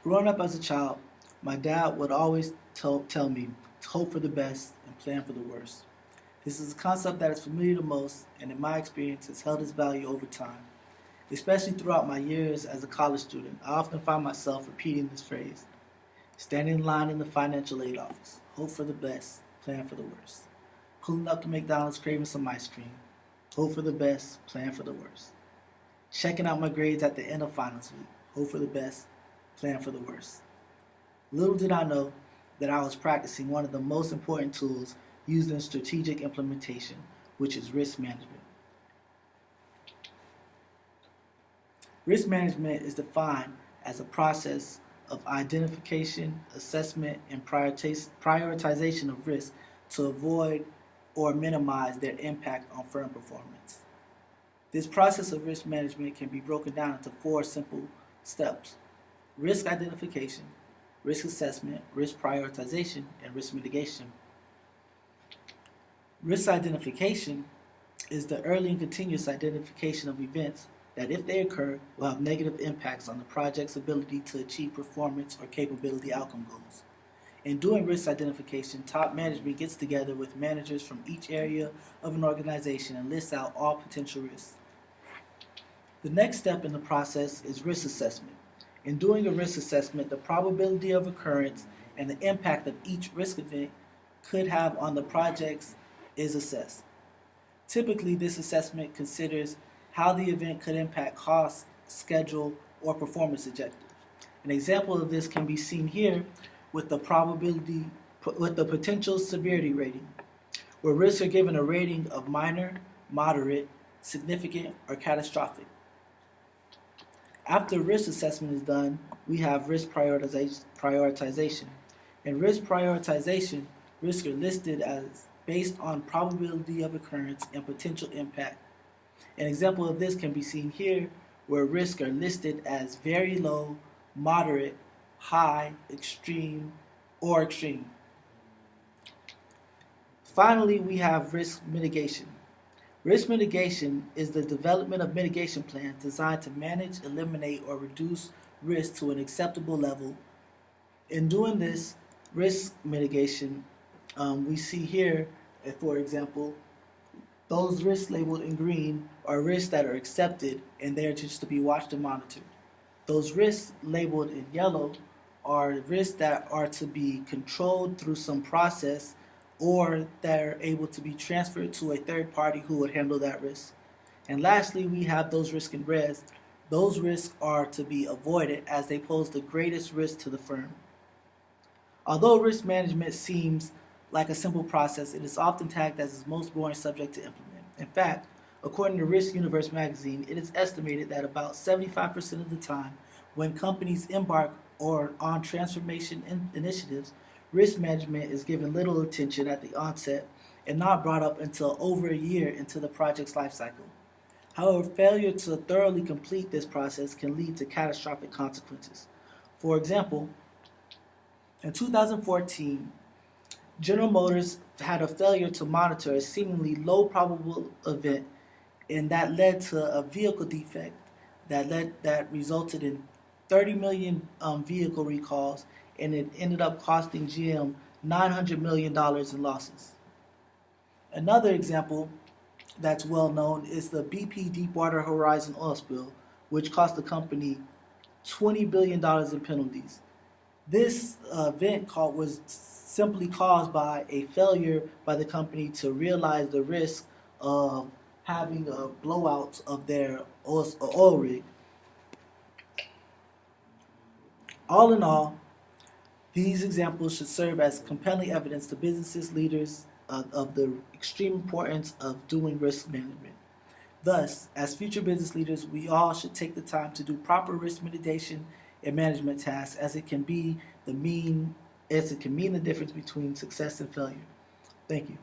Growing up as a child, my dad would always tell me to hope for the best and plan for the worst. This is a concept that is familiar to most, and in my experience has held its value over time. Especially throughout my years as a college student, I often find myself repeating this phrase. Standing in line in the financial aid office, hope for the best, plan for the worst. Pulling up to McDonald's craving some ice cream, hope for the best, plan for the worst. Checking out my grades at the end of finals week, hope for the best, plan for the worst. Little did I know that I was practicing one of the most important tools used in strategic implementation, which is risk management. Risk management is defined as a process of identification, assessment, and prioritization of risk to avoid or minimize their impact on firm performance. This process of risk management can be broken down into four simple steps: risk identification, risk assessment, risk prioritization, and risk mitigation. Risk identification is the early and continuous identification of events that, if they occur, will have negative impacts on the project's ability to achieve performance or capability outcome goals. In doing risk identification, top management gets together with managers from each area of an organization and lists out all potential risks. The next step in the process is risk assessment. In doing a risk assessment, the probability of occurrence and the impact of each risk event could have on the projects is assessed. Typically, this assessment considers how the event could impact cost, schedule, or performance objectives. An example of this can be seen here with the potential severity rating, where risks are given a rating of minor, moderate, significant, or catastrophic. After risk assessment is done, we have risk prioritization. In risk prioritization, risks are listed as based on probability of occurrence and potential impact. An example of this can be seen here, where risks are listed as very low, moderate, high, extreme, or extreme. Finally, we have risk mitigation. Risk mitigation is the development of mitigation plans designed to manage, eliminate, or reduce risk to an acceptable level. In doing this risk mitigation, we see here, for example, those risks labeled in green are risks that are accepted and they are just to be watched and monitored. Those risks labeled in yellow are risks that are to be controlled through some process or that are able to be transferred to a third party who would handle that risk. And lastly, we have those risks in red. Those risks are to be avoided as they pose the greatest risk to the firm. Although risk management seems like a simple process, it is often tagged as its most boring subject to implement. In fact, according to Risk Universe magazine, it is estimated that about 75% of the time when companies embark on transformation initiatives, risk management is given little attention at the onset and not brought up until over a year into the project's life cycle. However, failure to thoroughly complete this process can lead to catastrophic consequences. For example, in 2014, General Motors had a failure to monitor a seemingly low probable event, and that led to a vehicle defect that resulted in 30 million vehicle recalls, and it ended up costing GM $900 million in losses. Another example that's well known is the BP Deepwater Horizon oil spill, which cost the company $20 billion in penalties. This event was simply caused by a failure by the company to realize the risk of having a blowout of their oil rig. All in all, these examples should serve as compelling evidence to business leaders of the extreme importance of doing risk management. Thus, as future business leaders, we all should take the time to do proper risk mitigation and management tasks, as it can mean the difference between success and failure. Thank you.